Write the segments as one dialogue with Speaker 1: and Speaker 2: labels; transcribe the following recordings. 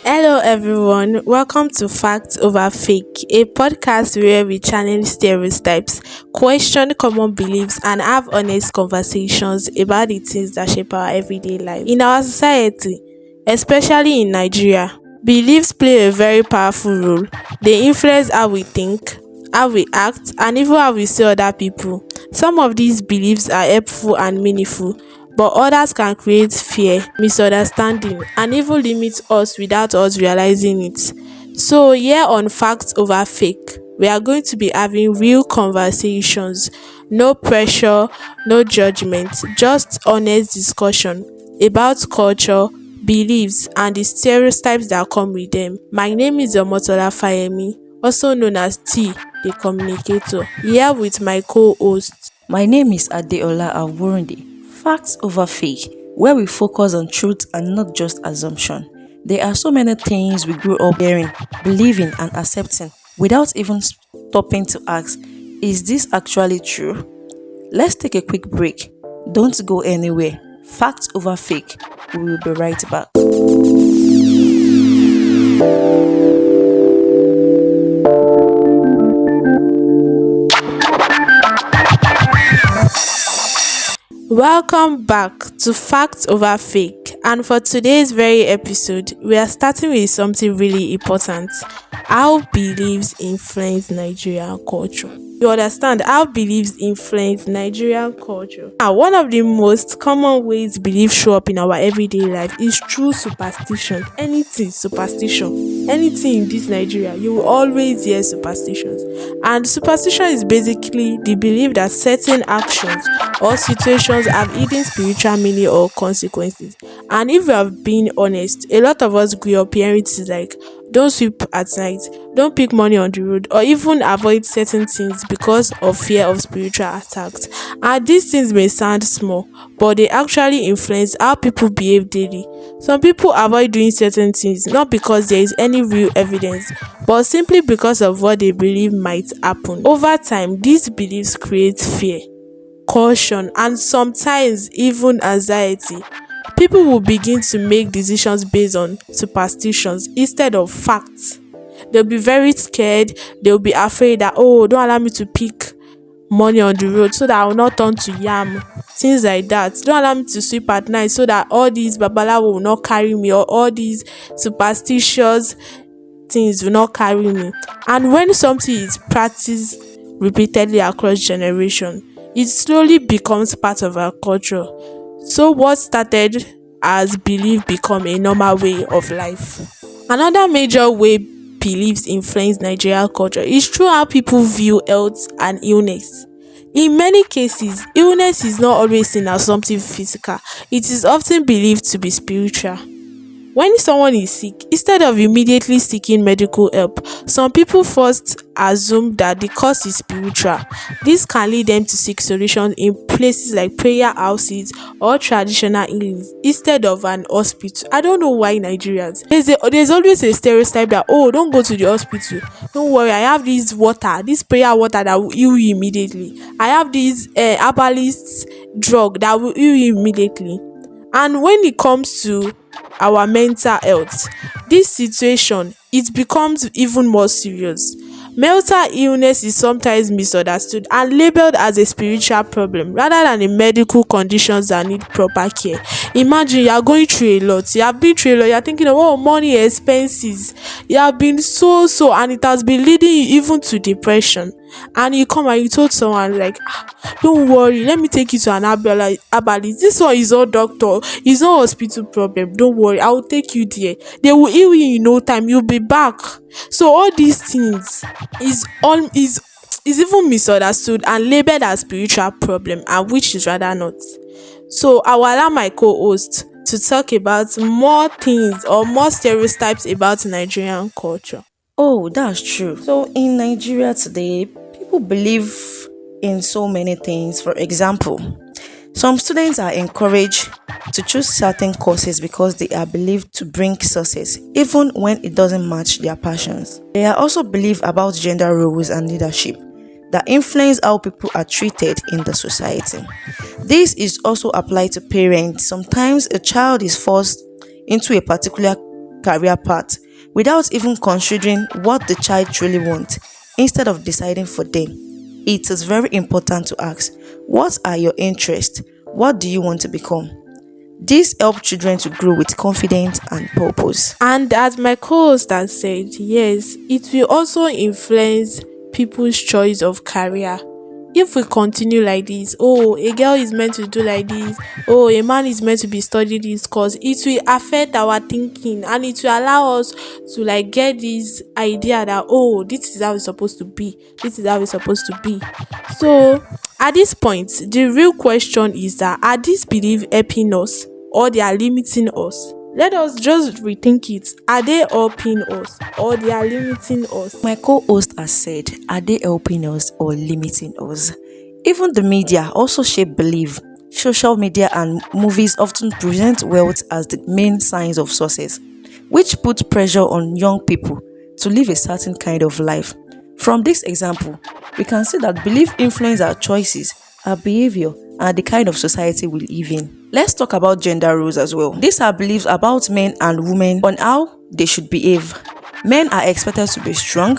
Speaker 1: Hello, everyone. Welcome to Facts Over Fake, a podcast where we challenge stereotypes, question common beliefs, and have honest conversations about the things that shape our everyday life. In our society, especially in Nigeria, beliefs play a very powerful role. They influence how we think, how we act, and even how we see other people. Some of these beliefs are helpful and meaningful, but others can create fear, misunderstanding, and even limit us without us realizing it. So, here on Facts Over Fake, we are going to be having real conversations, no pressure, no judgment, just honest discussion about culture, beliefs, and the stereotypes that come with them. My name is Omotola Fayemi, also known as T, the communicator, here with my co-host.
Speaker 2: My name is Adeola Awurundi. Facts over fake, where we focus on truth and not just assumption. There are so many things we grew up hearing, believing, and accepting without even stopping to ask, is this actually true? Let's take a quick break. Don't go anywhere. Facts over fake. We will be right back.
Speaker 1: Welcome back to Facts Over Fake, and for today's very episode, we are starting with something really important: how beliefs influence Nigerian culture. You understand how beliefs influence Nigerian culture? Now, one of the most common ways beliefs show up in our everyday life is through superstition. Anything superstition, anything in this Nigeria, you will always hear superstitions. And superstition is basically the belief that certain actions or situations have hidden spiritual meaning or consequences. And if we have been honest, a lot of us grew up hearing things like don't sweep at night, don't pick money on the road, or even avoid certain things because of fear of spiritual attacks. And these things may sound small, but they actually influence how people behave daily. Some people avoid doing certain things not because there is any real evidence, but simply because of what they believe might happen. Over time, these beliefs create fear, caution, and sometimes even anxiety. People will begin to make decisions based on superstitions instead of facts. They'll be very scared. They'll be afraid that, oh, don't allow me to pick money on the road so that I will not turn to yam. Things like that. Don't allow me to sweep at night so that all these babalawo will not carry me, or all these superstitious things will not carry me. And when something is practiced repeatedly across generations, it slowly becomes part of our culture. So what started as belief become a normal way of life. Another major way beliefs influence Nigerian culture is through how people view health and illness. In many cases, illness is not always seen as something physical. It is often believed to be spiritual. When someone is sick, instead of immediately seeking medical help, some people first assume that the cause is spiritual. This can lead them to seek solutions in places like prayer houses or traditional healings instead of an hospital. I don't know why Nigerians. There's always a stereotype that, oh, don't go to the hospital. Don't worry, I have this water, this prayer water that will heal you immediately. I have this herbalist drug that will heal you immediately. And when it comes to our mental health, this situation, it becomes even more serious. Mental illness is sometimes misunderstood and labeled as a spiritual problem rather than a medical conditions that need proper care. Imagine you are going through a lot. You have been through a lot. You are thinking of money, expenses. You have been so, and it has been leading you even to depression. And you come and you told someone like, don't worry, let me take you to an herbalist. This one is not doctor, it's not hospital problem. Don't worry, I will take you there. They will heal you in no time. You'll be back. So all these things is even misunderstood and labeled as spiritual problem, and which is rather not. So I will allow my co-host to talk about more things or more stereotypes about Nigerian culture.
Speaker 2: Oh, that's true. So in Nigeria today, people believe in so many things. For example, some students are encouraged to choose certain courses because they are believed to bring success, even when it doesn't match their passions. They are also believe about gender roles and leadership. that influence how people are treated in the society. This is also applied to parents. Sometimes a child is forced into a particular career path without even considering what the child truly wants instead of deciding for them. It is very important to ask, what are your interests? What do you want to become? This helps children to grow with confidence and purpose.
Speaker 1: And as my co-host has said, yes, it will also influence people's choice of career. If we continue like this, oh, a girl is meant to do like this, oh, a man is meant to be studying this course, it will affect our thinking and it will allow us to like get this idea that, oh, this is how it's supposed to be, this is how it's supposed to be. So at this point, the real question is that are these beliefs helping us or they are limiting us? Let us just rethink it. Are they helping us or they are limiting us?
Speaker 2: My co-host has said, are they helping us or limiting us? Even the media also shape belief. Social media and movies often present wealth as the main signs of success, which puts pressure on young people to live a certain kind of life. From this example, we can see that belief influence our choices, our behavior, and the kind of society we live in. Let's talk about gender roles as well. These are beliefs about men and women on how they should behave. Men are expected to be strong,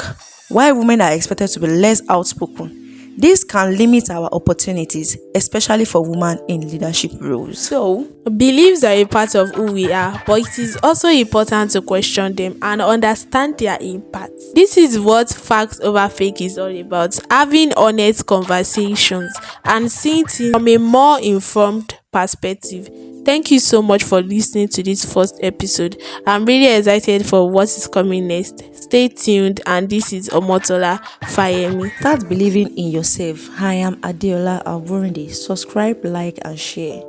Speaker 2: while women are expected to be less outspoken. This can limit our opportunities, especially for women in leadership roles. So,
Speaker 1: beliefs are a part of who we are, but it is also important to question them and understand their impact. This is what Facts Over Fake is all about, having honest conversations and seeing things from a more informed perspective. Thank you so much for listening to this first episode. I'm really excited for what is coming next. Stay tuned, and this is Omotola Fayemi.
Speaker 2: Start believing in yourself. I am Adeola Awurinde. Subscribe, like, and share.